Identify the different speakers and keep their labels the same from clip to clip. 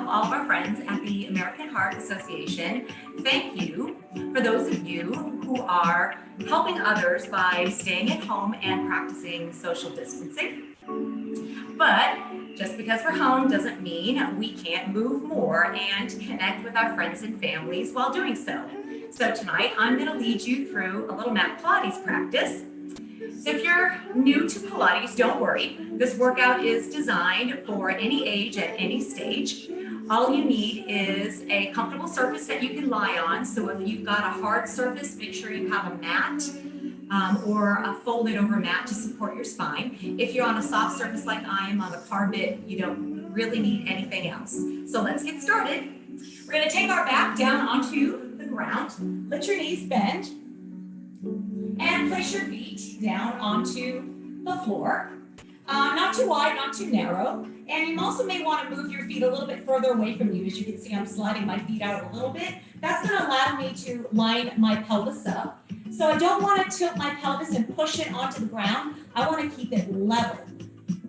Speaker 1: of all of our friends at the American Heart Association, thank you for those of you who are helping others by staying at home and practicing social distancing. But just because we're home doesn't mean we can't move more and connect with our friends and families while doing so. So tonight, I'm going to lead you through a little mat Pilates practice. So if you're new to Pilates, don't worry. This workout is designed for any age at any stage. All you need is a comfortable surface that you can lie on. So if you've got a hard surface, make sure you have a mat or a folded over mat to support your spine. If you're on a soft surface like I am on a carpet, you don't really need anything else. So let's get started. We're going to take our back down onto the ground. Let your knees bend. And place your feet down onto the floor. Not too wide, not too narrow. And you also may want to move your feet a little bit further away from you. As you can see, I'm sliding my feet out a little bit. That's going to allow me to line my pelvis up. So I don't want to tilt my pelvis and push it onto the ground. I want to keep it level.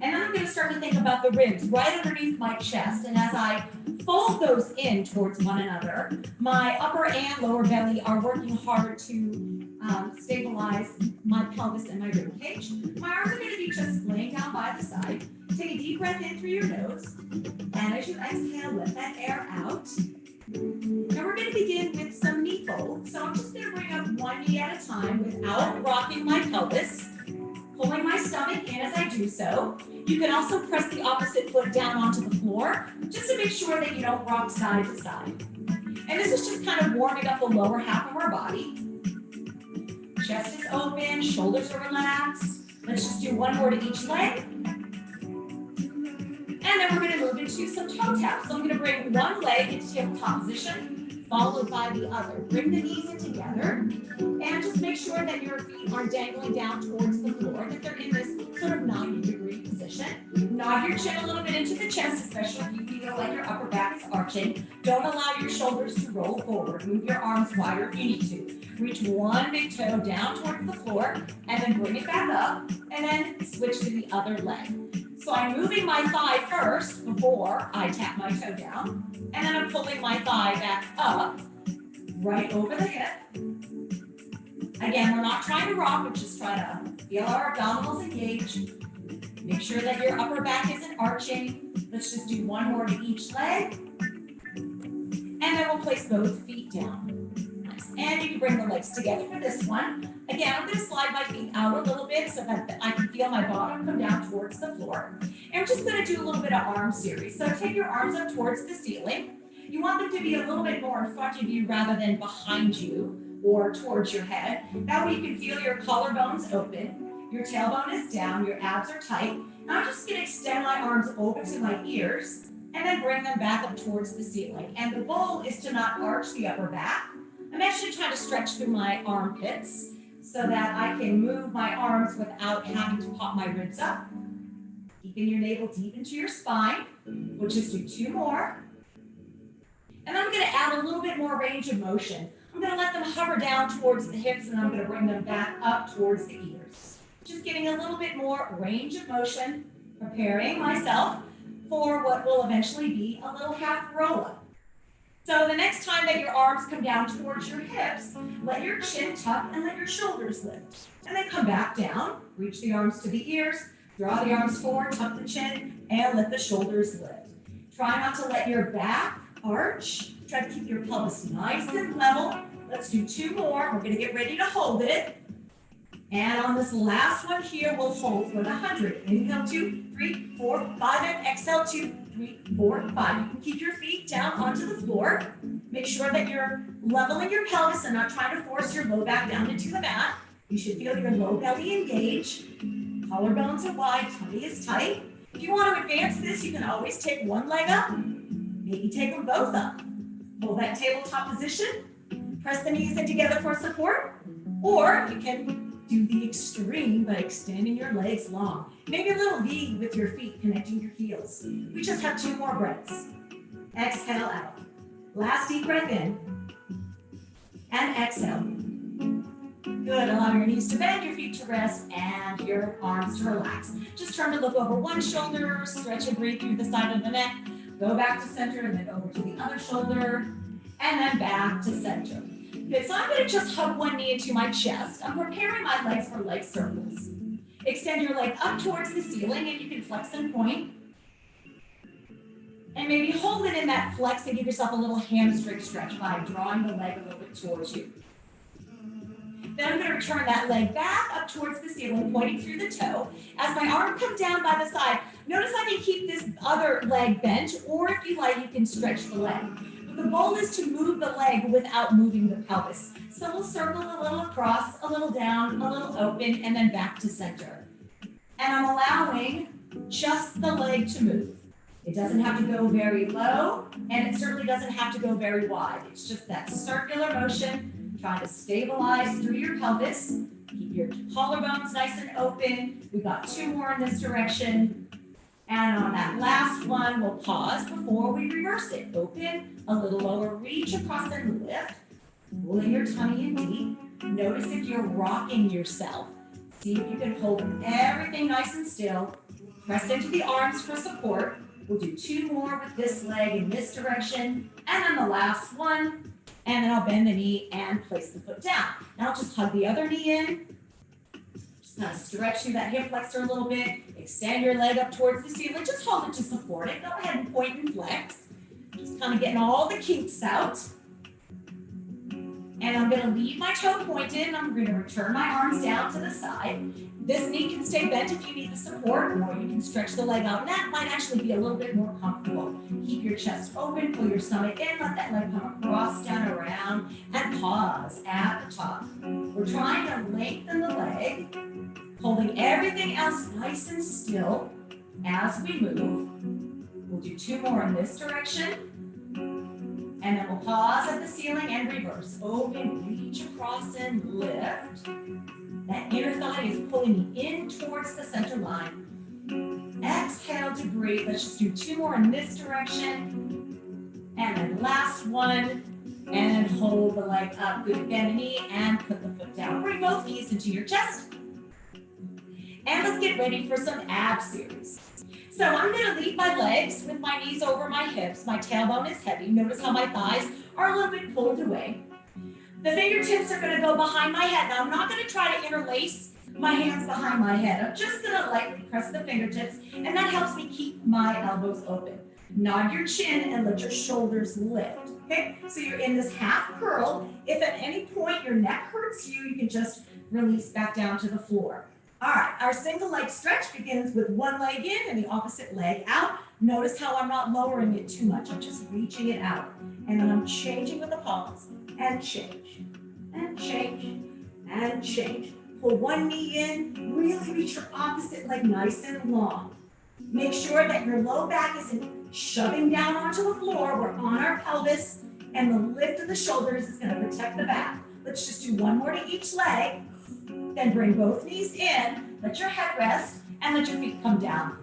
Speaker 1: And then I'm going to start to think about the ribs right underneath my chest. And as I fold those in towards one another, my upper and lower belly are working hard to stabilize my pelvis and my rib cage. My arms are going to be just laying down by the side. Take a deep breath in through your nose. And as you exhale, let that air out. Now we're going to begin with some knee folds. So I'm just going to bring up one knee at a time without rocking my pelvis, pulling my stomach in as I do so. You can also press the opposite foot down onto the floor, just to make sure that you don't rock side to side. And this is just kind of warming up the lower half of our body. Chest is open, shoulders are relaxed. Let's just do one more to each leg. And then we're going to move into some toe taps. So I'm going to bring one leg into tabletop position, followed by the other. Bring the knees in together, and just make sure that your feet are dangling down towards the floor, that they're in this sort of 90-degree position. Nod your chin a little bit into the chest, especially if you feel like your upper back is arching. Don't allow your shoulders to roll forward. Move your arms wider if you need to. Reach one big toe down towards the floor, and then bring it back up, and then switch to the other leg. So I'm moving my thigh first before I tap my toe down, and then I'm pulling my thigh back up, right over the hip. Again, we're not trying to rock, we're just trying to feel our abdominals engage. Make sure that your upper back isn't arching. Let's just do one more to each leg. And then we'll place both feet down. Nice. And you can bring the legs together for this one. Again, I'm going to slide my feet out a little bit so that I can feel my bottom come down towards the floor. And we're just going to do a little bit of arm series. So take your arms up towards the ceiling. You want them to be a little bit more in front of you rather than behind you or towards your head. That way you can feel your collarbones open, your tailbone is down, your abs are tight. Now I'm just going to extend my arms over to my ears and then bring them back up towards the ceiling. And the goal is to not arch the upper back. I'm actually trying to stretch through my armpits so that I can move my arms without having to pop my ribs up. Keeping your navel deep into your spine. We'll just do two more. And I'm going to add a little bit more range of motion. I'm going to let them hover down towards the hips, and I'm going to bring them back up towards the ears. Just getting a little bit more range of motion, preparing myself for what will eventually be a little half roll-up. So the next time that your arms come down towards your hips, let your chin tuck and let your shoulders lift. And then come back down, reach the arms to the ears, draw the arms forward, tuck the chin, and let the shoulders lift. Try not to let your back arch. Try to keep your pelvis nice and level. Let's do two more. We're going to get ready to hold it. And on this last one here, we'll hold for the 100. Inhale, 2, 3, 4, 5, and exhale, 2, 3, 4, 5. You can keep your feet down onto the floor. Make sure that you're leveling your pelvis and not trying to force your low back down into the mat. You should feel your low belly engage. Collarbones are wide, tummy is tight. If you want to advance this, you can always take one leg up. Maybe take them both up. Hold that tabletop position. Press the knees in together for support. Or you can do the extreme by extending your legs long. Maybe a little V with your feet connecting your heels. We just have two more breaths. Exhale out. Last deep breath in. And exhale. Good. Allow your knees to bend, your feet to rest, and your arms to relax. Just turn to look over one shoulder, stretch and breathe through the side of the neck. Go back to center and then over to the other shoulder and then back to center. Okay, so I'm going to just hug one knee into my chest. I'm preparing my legs for leg circles. Extend your leg up towards the ceiling and you can flex and point. And maybe hold it in that flex and give yourself a little hamstring stretch by drawing the leg a little bit towards you. Then I'm going to return that leg back up towards the ceiling, pointing through the toe. As my arm comes down by the side, notice I can keep this other leg bent, or if you like, you can stretch the leg. But the goal is to move the leg without moving the pelvis. So we'll circle a little across, a little down, a little open, and then back to center. And I'm allowing just the leg to move. It doesn't have to go very low, and it certainly doesn't have to go very wide. It's just that circular motion. Trying to stabilize through your pelvis. Keep your collarbones nice and open. We've got 2 more in this direction. And on that last one, we'll pause before we reverse it. Open, a little lower, reach across and lift. Pulling your tummy in deep. Notice if you're rocking yourself. See if you can hold everything nice and still. Press into the arms for support. We'll do 2 more with this leg in this direction. And then the last one. And then I'll bend the knee and place the foot down. Now I'll just hug the other knee in. Just kind of stretch through that hip flexor a little bit. Extend your leg up towards the ceiling. Just hold it to support it. Go ahead and point and flex. Just kind of getting all the kinks out. And I'm going to leave my toe pointed, and I'm going to return my arms down to the side. This knee can stay bent if you need the support, or you can stretch the leg out. And that might actually be a little bit more comfortable. Keep your chest open, pull your stomach in, let that leg come across, down, around, and pause at the top. We're trying to lengthen the leg, holding everything else nice and still as we move. We'll do 2 more in this direction. And then we'll pause at the ceiling and reverse. Open, reach across and lift. That inner thigh is pulling me in towards the center line. Exhale to breathe. Let's just do 2 more in this direction. And then last one. And hold the leg up. Good, bend the knee and put the foot down. Bring both knees into your chest. And let's get ready for some ab series. So I'm going to leave my legs with my knees over my hips. My tailbone is heavy. Notice how my thighs are a little bit pulled away. The fingertips are going to go behind my head. Now I'm not going to try to interlace my hands behind my head. I'm just going to lightly press the fingertips, and that helps me keep my elbows open. Nod your chin and let your shoulders lift. Okay, so you're in this half curl. If at any point your neck hurts you, you can just release back down to the floor. All right, our single leg stretch begins with one leg in and the opposite leg out. Notice how I'm not lowering it too much. I'm just reaching it out. And then I'm changing with the pause. And change, and change, and change. Pull one knee in. Really reach your opposite leg nice and long. Make sure that your low back isn't shoving down onto the floor. We're on our pelvis. And the lift of the shoulders is going to protect the back. Let's just do 1 more to each leg. Then bring both knees in, let your head rest, and let your feet come down.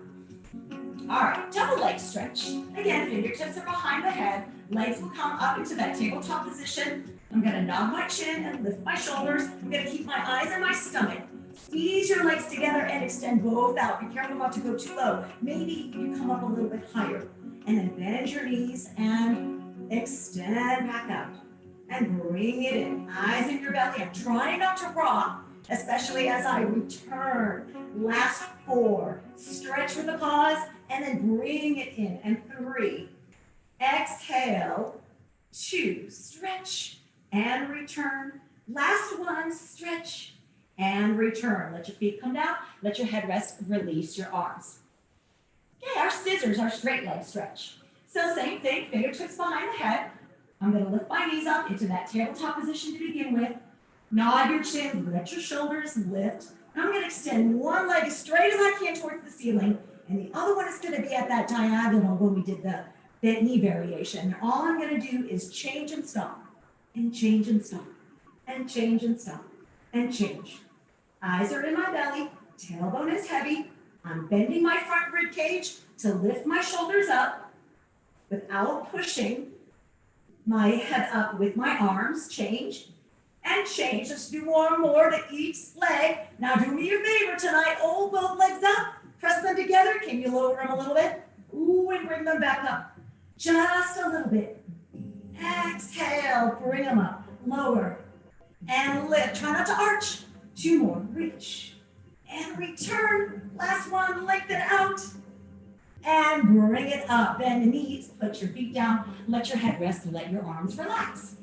Speaker 1: All right, double leg stretch. Again, fingertips are behind the head. Legs will come up into that tabletop position. I'm going to nod my chin and lift my shoulders. I'm going to keep my eyes on my stomach. Squeeze your legs together and extend both out. Be careful not to go too low. Maybe you come up a little bit higher. And then bend your knees and extend back out. And bring it in. Eyes in your belly. I'm trying not to rock, especially as I return. Last 4. Stretch with a pause, and then bring it in. And 3. Exhale. 2. Stretch and return. Last 1. Stretch and return. Let your feet come down. Let your head rest. Release your arms. Okay, our scissors, our straight leg stretch. So same thing, fingertips behind the head. I'm going to lift my knees up into that tabletop position to begin with. Nod your chin, let your shoulders lift. And I'm going to extend one leg as straight as I can towards the ceiling, and the other one is going to be at that diagonal when we did the bent knee variation. And all I'm going to do is change and stop, and change and stop, and change and stop, and change. Eyes are in my belly, tailbone is heavy. I'm bending my front rib cage to lift my shoulders up without pushing my head up with my arms. Change and change. Let's do 1 more to each leg. Now do me a favor tonight. Hold both legs up. Press them together. Can you lower them a little bit? Ooh, and bring them back up. Just a little bit. Exhale, bring them up, lower, and lift. Try not to arch. 2 more, reach, and return. Last one, lengthen out, and bring it up. Bend the knees, put your feet down, let your head rest, and let your arms relax.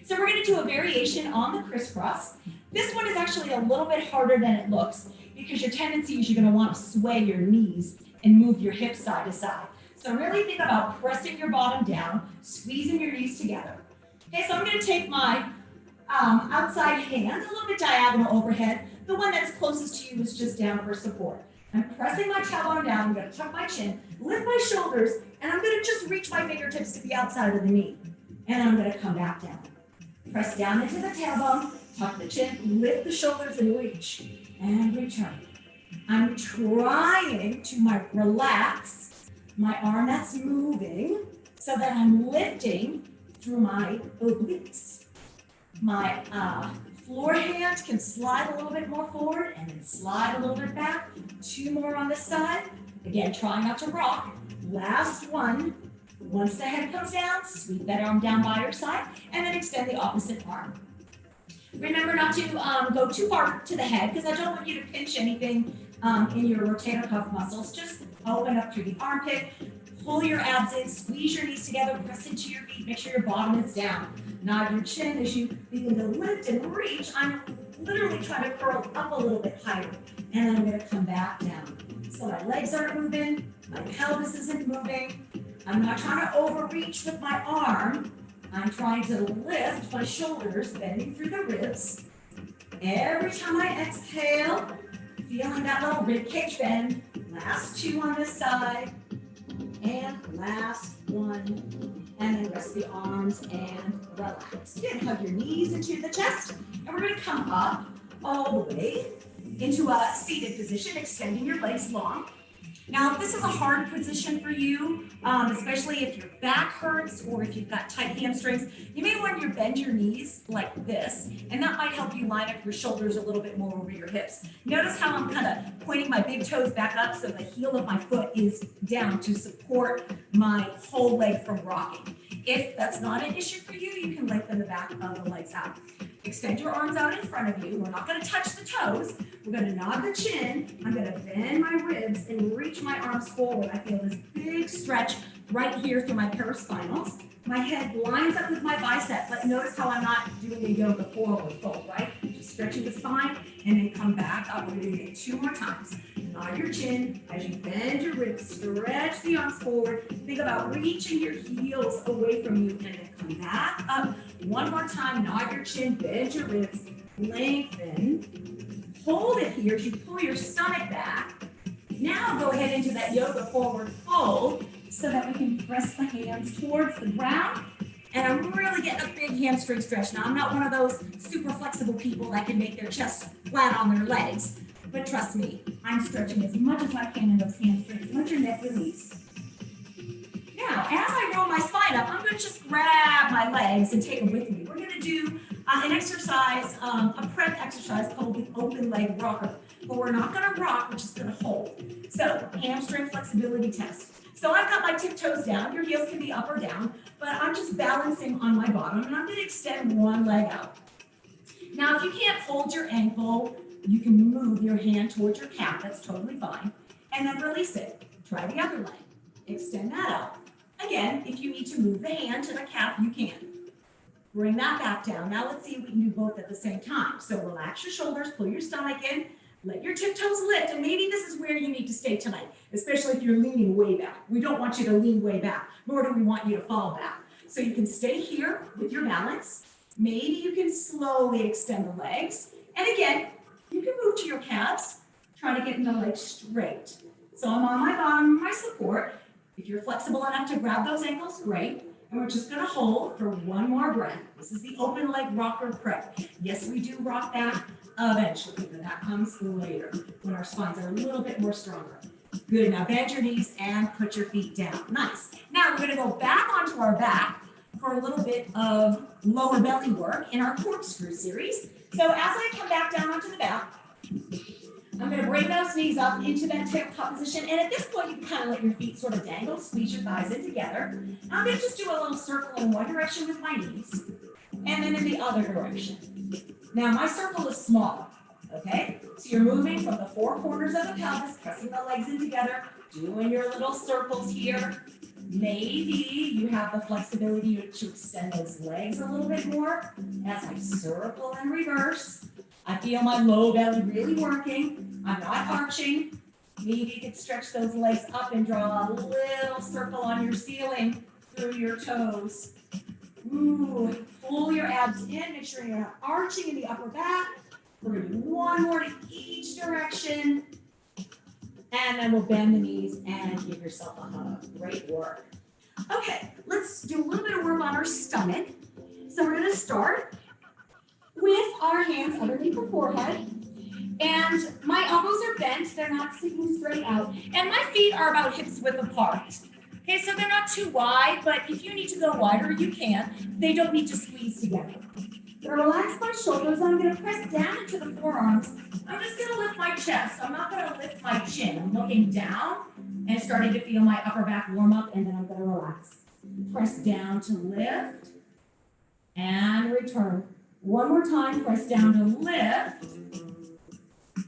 Speaker 1: So we're gonna do a variation on the crisscross. This one is actually a little bit harder than it looks because your tendency is you're gonna want to sway your knees and move your hips side to side. So really think about pressing your bottom down, squeezing your knees together. Okay, so I'm gonna take my outside hand, a little bit diagonal overhead. The one that's closest to you is just down for support. I'm pressing my tailbone down, I'm gonna tuck my chin, lift my shoulders, and I'm gonna just reach my fingertips to the outside of the knee. And I'm gonna come back down. Press down into the tailbone, tuck the chin, lift the shoulders and reach, and return. I'm trying to relax my arm that's moving so that I'm lifting through my obliques. My floor hand can slide a little bit more forward and then slide a little bit back. 2 more on this side. Again, try not to rock. Last one. Once the head comes down, sweep that arm down by your side and then extend the opposite arm. Remember not to go too far to the head because I don't want you to pinch anything in your rotator cuff muscles. Just open up through the armpit, pull your abs in, squeeze your knees together, press into your feet, make sure your bottom is down. Nod your chin as you begin to lift and reach. I'm literally trying to curl up a little bit higher and then I'm going to come back down. So my legs aren't moving, my pelvis isn't moving. I'm not trying to overreach with my arm. I'm trying to lift my shoulders, bending through the ribs. Every time I exhale, feeling that little rib cage bend. Last 2 on this side. And last one. And then rest the arms and relax. Good. Hug your knees into the chest. And we're going to come up all the way into a seated position, extending your legs long. Now, if this is a hard position for you, especially if your back hurts or if you've got tight hamstrings, you may want to bend your knees like this, and that might help you line up your shoulders a little bit more over your hips. Notice how I'm kind of pointing my big toes back up so the heel of my foot is down to support my whole leg from rocking. If that's not an issue for you, you can lengthen the back of the legs out. Extend your arms out in front of you. We're not going to touch the toes. We're going to nod the chin. I'm going to bend my ribs and reach my arms forward. I feel this big stretch right here through my paraspinals. My head lines up with my bicep, but notice how I'm not doing a yoga forward fold, right? Just stretching the spine and then come back up. We're going to do it 2 more times. Nod your chin as you bend your ribs, stretch the arms forward. Think about reaching your heels away from you and then come back up. 1 more time, nod your chin, bend your ribs, lengthen. Hold it here as you pull your stomach back. Now go ahead into that yoga forward fold so that we can press the hands towards the ground. And I'm really getting a big hamstring stretch. Now, I'm not one of those super flexible people that can make their chest flat on their legs. But trust me, I'm stretching as much as I can in those hamstrings. Let your neck release. Now, as I roll my spine up, I'm going to just grab my legs and take them with me. We're going to do an exercise, a prep exercise called the open leg rocker. But we're not going to rock, we're just going to hold. So, hamstring flexibility test. So I've got my tiptoes down. Your heels can be up or down, but I'm just balancing on my bottom, and I'm going to extend one leg out. Now, if you can't hold your ankle, you can move your hand towards your calf. That's totally fine. And then release it. Try the other leg. Extend that out. Again, if you need to move the hand to the calf, you can. Bring that back down. Now let's see if we can do both at the same time. So relax your shoulders, pull your stomach in, let your tiptoes lift, and maybe this is where you need to stay tonight, especially if you're leaning way back. We don't want you to lean way back, nor do we want you to fall back. So you can stay here with your balance. Maybe you can slowly extend the legs. And again, you can move to your calves, try to get the legs straight. So I'm on my bottom, my support. If you're flexible enough to grab those ankles, great. And we're just gonna hold for 1 more breath. This is the open leg rocker prep. Yes, we do rock back eventually, but that comes later when our spines are a little bit more stronger. Good, now bend your knees and put your feet down. Nice. Now we're gonna go back onto our back for a little bit of lower belly work in our corkscrew series. So as I come back down onto the back, I'm going to bring those knees up into that tabletop position. And at this point, you can kind of let your feet sort of dangle, squeeze your thighs in together. I'm going to just do a little circle in one direction with my knees, and then in the other direction. Now, my circle is small, okay? So you're moving from the four corners of the pelvis, pressing the legs in together, doing your little circles here. Maybe you have the flexibility to extend those legs a little bit more as I circle and reverse. I feel my low belly really working. I'm not arching. Maybe you can stretch those legs up and draw a little circle on your ceiling through your toes. Ooh, pull your abs in, make sure you're not arching in the upper back. We're going to do one more to each direction. And then we'll bend the knees and give yourself a hug. Great work. Okay, let's do a little bit of work on our stomach. So we're going to start with our hands underneath the forehead. And my elbows are bent. They're not sticking straight out. And my feet are about hips width apart. Okay, so they're not too wide, but if you need to go wider, you can. They don't need to squeeze together. I'm going to relax my shoulders. I'm going to press down into the forearms. I'm just going to lift my chest. I'm not going to lift my chin. I'm looking down and starting to feel my upper back warm up, and then I'm going to relax. Press down to lift and return. One more time, press down to lift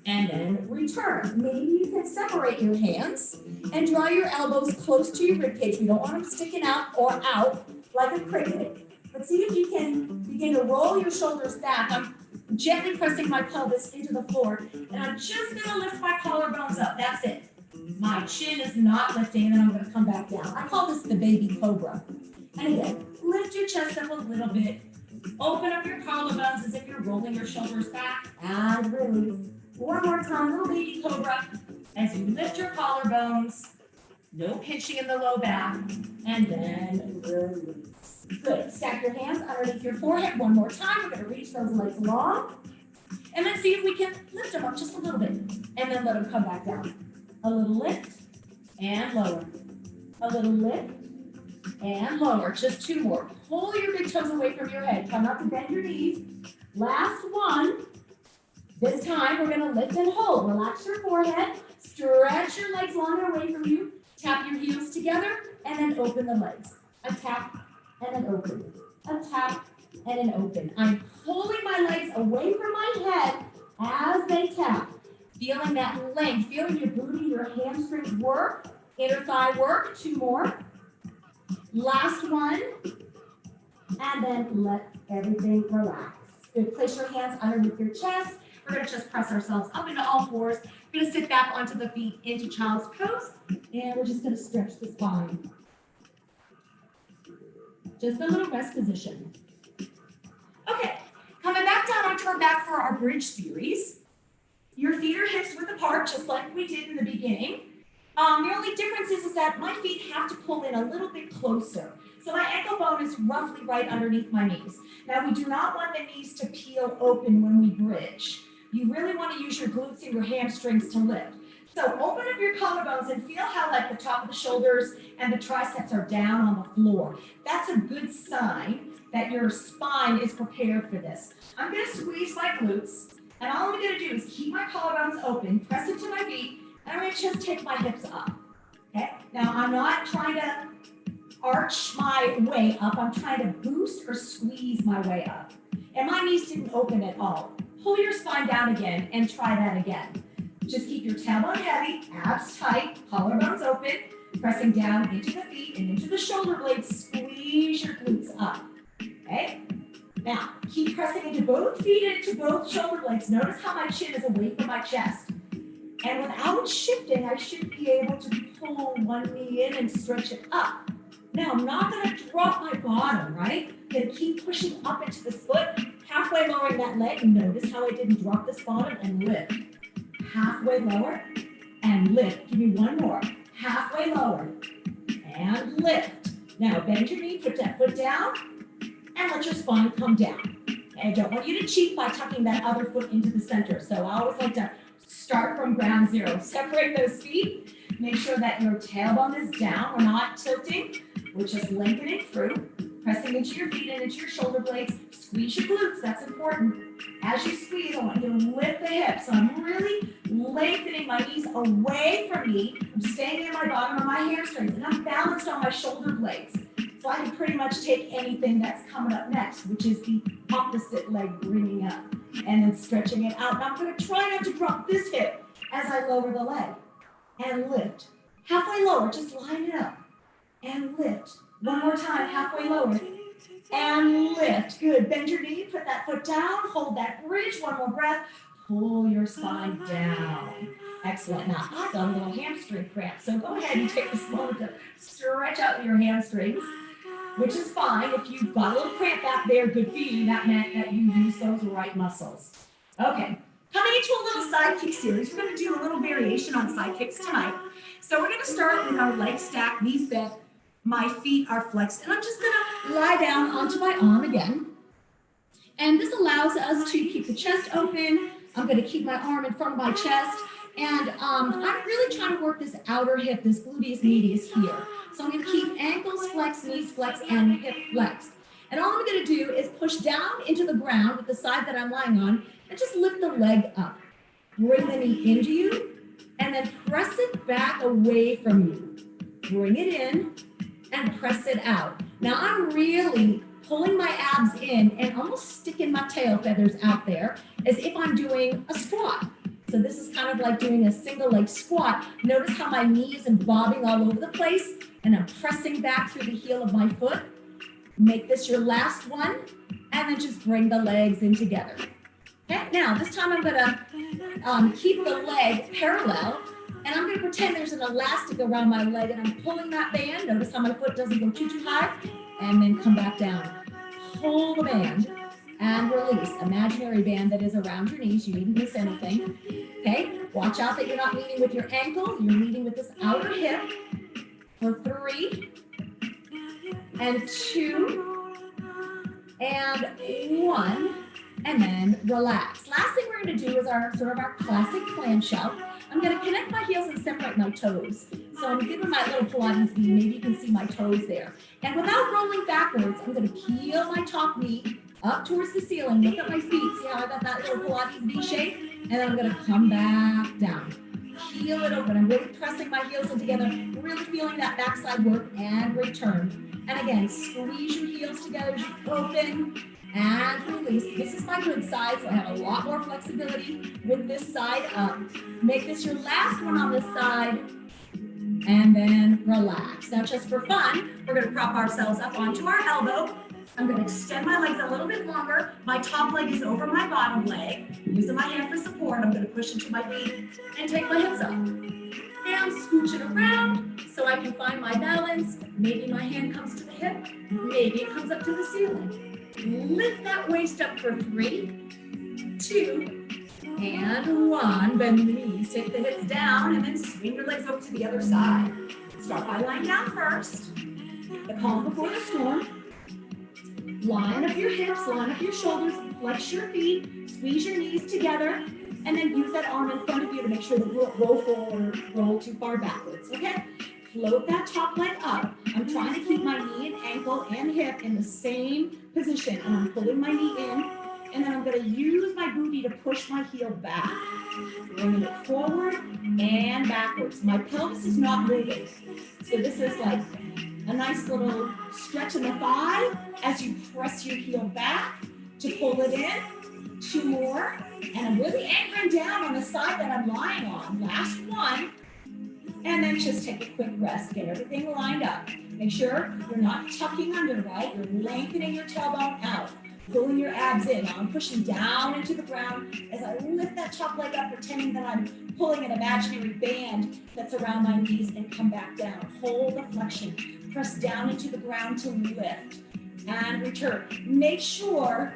Speaker 1: and then return. Maybe you can separate your hands and draw your elbows close to your ribcage. We don't want them sticking out or out like a cricket. But see if you can begin to roll your shoulders back. I'm gently pressing my pelvis into the floor, and I'm just going to lift my collarbones up. That's it. My chin is not lifting, and then I'm going to come back down. I call this the baby cobra. And again, lift your chest up a little bit. Open up your collarbones as if you're rolling your shoulders back, and release. One more time, little baby cobra. As you lift your collarbones, no pinching in the low back, and then release. Good. Stack your hands underneath your forehead one more time. We're going to reach those legs long. And then see if we can lift them up just a little bit. And then let them come back down. A little lift and lower. A little lift and lower. Just two more. Pull your big toes away from your head. Try not to bend your knees. Last one. This time we're going to lift and hold. Relax your forehead. Stretch your legs long and away from you. Tap your heels together and then open the legs. A tap and then open. A tap and then open. I'm pulling my legs away from my head as they tap. Feeling that length, feeling your booty, your hamstrings work, inner thigh work. Two more. Last one. And then let everything relax. Good. Place your hands underneath your chest. We're going to just press ourselves up into all fours. We're going to sit back onto the feet into child's pose. And we're just going to stretch the spine. Just a little rest position. Okay, coming back down onto our back for our bridge series. Your feet are hips width apart, just like we did in the beginning. The only difference is that my feet have to pull in a little bit closer. So my ankle bone is roughly right underneath my knees. Now we do not want the knees to peel open when we bridge. You really want to use your glutes and your hamstrings to lift. So open up your collarbones and feel how like the top of the shoulders and the triceps are down on the floor. That's a good sign that your spine is prepared for this. I'm going to squeeze my glutes, and all I'm going to do is keep my collarbones open, press into my feet, and I'm going to just take my hips up. Okay? Now I'm not trying to arch my way up. I'm trying to boost or squeeze my way up. And my knees didn't open at all. Pull your spine down again and try that again. Just keep your tailbone heavy, abs tight, collarbones open, pressing down into the feet and into the shoulder blades. Squeeze your glutes up. Okay? Now, keep pressing into both feet and into both shoulder blades. Notice how my chin is away from my chest. And without shifting, I should be able to pull one knee in and stretch it up. Now, I'm not going to drop my bottom, right? I'm going to keep pushing up into this foot, halfway lowering that leg. Notice how I didn't drop this bottom and lift. Halfway lower and lift. Give me one more. Halfway lower and lift. Now bend your knee, put that foot down, and let your spine come down. And I don't want you to cheat by tucking that other foot into the center. So I always like to start from ground zero. Separate those feet. Make sure that your tailbone is down. We're not tilting. We're just lengthening through. Pressing into your feet and into your shoulder blades. Squeeze your glutes, that's important. As you squeeze, I want you to lift the hips. So I'm really lengthening my knees away from me. I'm staying in my bottom of my hamstrings, and I'm balanced on my shoulder blades. So I can pretty much take anything that's coming up next, which is the opposite leg bringing up, and then stretching it out. Now I'm going to try not to drop this hip as I lower the leg, and lift. Halfway lower, just line it up, and lift. One more time, halfway lower, and lift. Good, bend your knee, put that foot down, hold that bridge, one more breath, pull your spine down. Excellent. Now, I've got a little hamstring cramp, so go ahead and take this moment to stretch out your hamstrings, which is fine. If you've got a little cramp out there, good for you. That meant that you use those right muscles. Okay, coming into a little side kick series. We're going to do a little variation on side kicks tonight. So we're going to start with our legs stacked, knees bent, my feet are flexed, and I'm just going to lie down onto my arm again. And this allows us to keep the chest open. I'm going to keep my arm in front of my chest. And I'm really trying to work this outer hip, this gluteus medius here. So I'm going to keep ankles flexed, knees flexed, and hip flexed. And all I'm going to do is push down into the ground with the side that I'm lying on and just lift the leg up. Bring the knee into you and then press it back away from you. Bring it in and press it out. Now I'm really pulling my abs in and almost sticking my tail feathers out there as if I'm doing a squat. So this is kind of like doing a single leg squat. Notice how my knee isn't bobbing all over the place, and I'm pressing back through the heel of my foot. Make this your last one, and then just bring the legs in together. Okay, now this time I'm gonna keep the leg parallel, and I'm gonna pretend there's an elastic around my leg, and I'm pulling that band. Notice how my foot doesn't go too high, and then come back down. Pull the band and release. Imaginary band that is around your knees. You needn't miss anything. Okay, watch out that you're not leading with your ankle. You're leading with this outer hip for 3 and 2 and 1, and then relax. Last thing we're going to do is our sort of our classic clamshell. I'm going to connect my heels and separate my toes. So I'm giving my little Pilates V. Maybe you can see my toes there. And without rolling backwards, I'm going to peel my top knee up towards the ceiling. Look at my feet. See how I got that little Pilates V shape? And then I'm going to come back down. Peel it open. I'm really pressing my heels in together, really feeling that backside work, and return. And again, squeeze your heels together as you open and release. This is my good side, so I have a lot more flexibility with this side up. Make this your last one on this side, and then relax. Now, just for fun, we're going to prop ourselves up onto our elbow. I'm going to extend my legs a little bit longer. My top leg is over my bottom leg. Using my hand for support, I'm going to push into my feet and take my hips up. Down, scooch it around so I can find my balance. Maybe my hand comes to the hip. Maybe it comes up to the ceiling. Lift that waist up for 3, 2, and 1. Bend the knees, take the hips down, and then swing your legs over to the other side. Start by lying down first. The calm before the storm. Line up your hips, line up your shoulders, flex your feet, squeeze your knees together, and then use that arm in front of you to make sure that you don't roll forward or roll too far backwards, okay? Float that top leg up. I'm trying to keep my knee and ankle and hip in the same position, and I'm pulling my knee in, and then I'm going to use my booty to push my heel back, bringing it forward and backwards. My pelvis is not moving, so this is like a nice little stretch in the thigh as you press your heel back to pull it in. 2 more, and I'm really anchoring down on the side that I'm lying on. Last one, and then just take a quick rest. Get everything lined up. Make sure you're not tucking under, right? You're lengthening your tailbone out, pulling your abs in. Now I'm pushing down into the ground as I lift that top leg up, pretending that I'm pulling an imaginary band that's around my knees, and come back down. Hold the flexion. Press down into the ground to lift and return. Make sure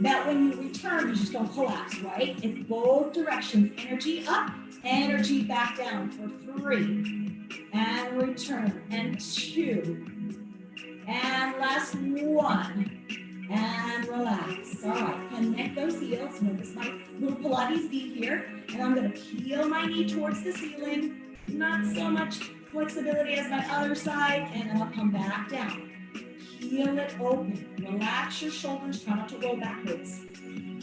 Speaker 1: that when you return, you just don't collapse, right? It's both directions. Energy up, energy back down for 3, and return, and 2, and last 1, and relax. All right, connect those heels. Notice my little Pilates V here, and I'm going to peel my knee towards the ceiling. Not so much flexibility as my other side, and then I'll come back down. Feel it open. Relax your shoulders, try not to roll backwards.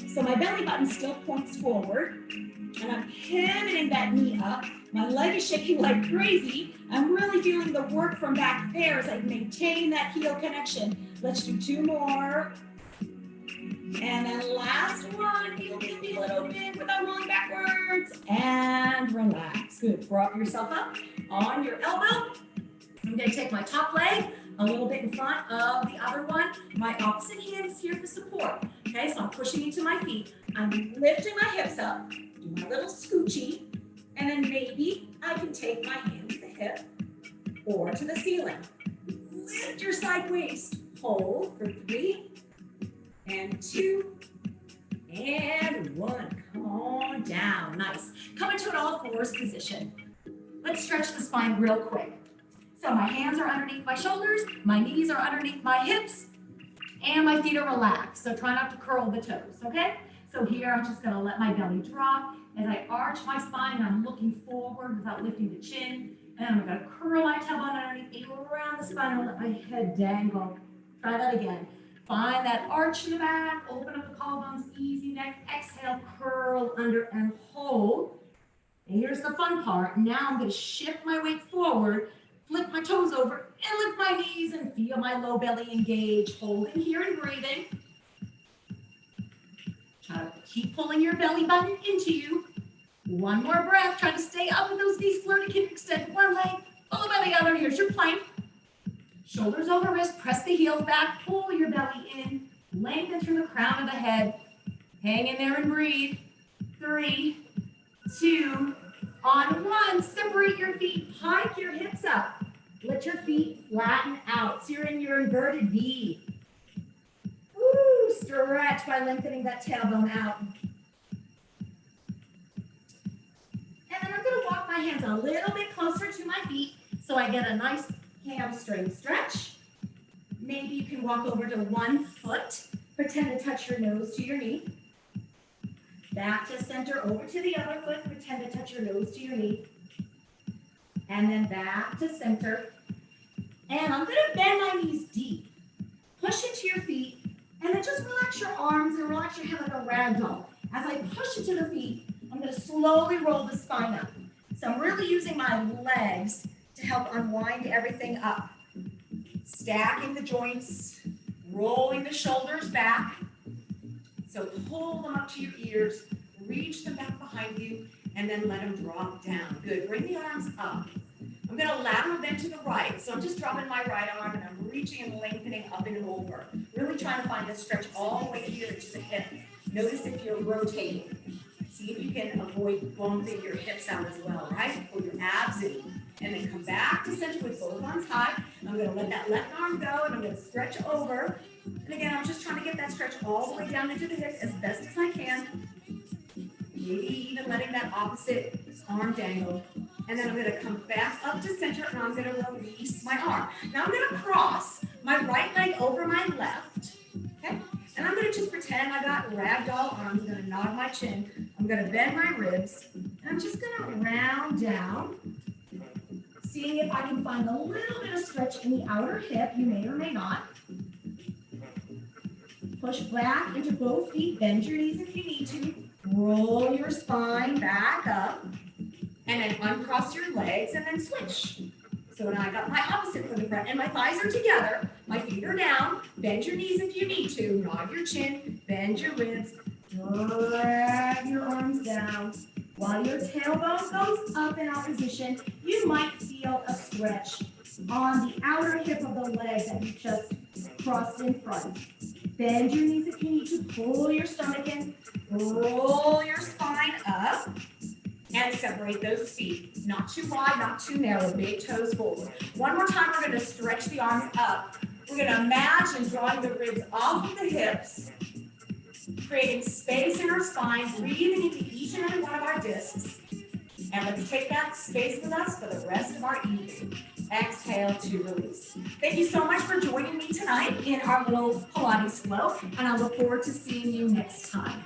Speaker 1: So my belly button still points forward, and I'm pivoting that knee up. My leg is shaking like crazy. I'm really feeling the work from back there as I maintain that heel connection. Let's do 2 more. And then last one, feel it open without rolling backwards. And relax. Good. Prop yourself up on your elbow. I'm going to take my top leg a little bit in front of the other one. My opposite hand is here for support. Okay, so I'm pushing into my feet. I'm lifting my hips up, do my little scoochie, and then maybe I can take my hand to the hip or to the ceiling. Lift your side waist. Hold for 3 and 2 and 1. Come on down. Nice. Come into an all-fours position. Let's stretch the spine real quick. So my hands are underneath my shoulders, my knees are underneath my hips, and my feet are relaxed. So try not to curl the toes, okay? So here I'm just gonna let my belly drop as I arch my spine and I'm looking forward without lifting the chin. And I'm gonna curl my tailbone underneath me around the spine and let my head dangle. Try that again. Find that arch in the back, open up the collarbones, easy neck, exhale, curl under and hold. And here's the fun part. Now I'm gonna shift my weight forward, flip my toes over, and lift my knees and feel my low belly engage. Holding here and breathing. Try to keep pulling your belly button into you. One more breath. Try to stay up with those knees flirty. Keep extend one leg, follow by the other. Here's your plank. Shoulders over wrist. Press the heels back. Pull your belly in. Lengthen through the crown of the head. Hang in there and breathe. 3, 2, on 1. Separate your feet. Hike your hips up. Let your feet flatten out. So you're in your inverted V. Woo, stretch by lengthening that tailbone out. And then I'm going to walk my hands a little bit closer to my feet so I get a nice hamstring stretch. Maybe you can walk over to one foot. Pretend to touch your nose to your knee. Back to center, over to the other foot. Pretend to touch your nose to your knee. And then back to center. And I'm going to bend my knees deep. Push into your feet. And then just relax your arms and relax your head like a rag doll. As I push into the feet, I'm going to slowly roll the spine up. So I'm really using my legs to help unwind everything up. Stacking the joints, rolling the shoulders back. So pull them up to your ears, reach them back behind you, and then let them drop down. Good. Bring the arms up. I'm going to lateral bend to the right. So I'm just dropping my right arm and I'm reaching and lengthening up and over. Really trying to find a stretch all the way here to the hip. Notice if you're rotating. See if you can avoid bumping your hips out as well, right? Pull your abs in. And then come back to center with both arms high. I'm going to let that left arm go and I'm going to stretch over. And again, I'm just trying to get that stretch all the way down into the hip as best as I can. Maybe even letting that opposite arm dangle. And then I'm going to come back up to center and I'm going to release my arm. Now I'm going to cross my right leg over my left. Okay? And I'm going to just pretend I got ragdoll arms. I'm going to nod my chin. I'm going to bend my ribs. And I'm just going to round down. Seeing if I can find a little bit of stretch in the outer hip. You may or may not. Push back into both feet. Bend your knees if you need to. Roll your spine back up. And then uncross your legs and then switch. So now I got my opposite foot in front and my thighs are together. My feet are down. Bend your knees if you need to. Nod your chin. Bend your ribs. Drag your arms down. While your tailbone goes up in opposition, you might feel a stretch on the outer hip of the leg that you just crossed in front. Bend your knees if you need to. Pull your stomach in. Roll your spine up. And separate those feet. Not too wide, not too narrow. Big toes forward. One more time, we're going to stretch the arms up. We're going to imagine drawing the ribs off of the hips, creating space in our spine, breathing into each and every one of our discs. And let's take that space with us for the rest of our evening. Exhale to release. Thank you so much for joining me tonight in our little Pilates flow, and I look forward to seeing you next time.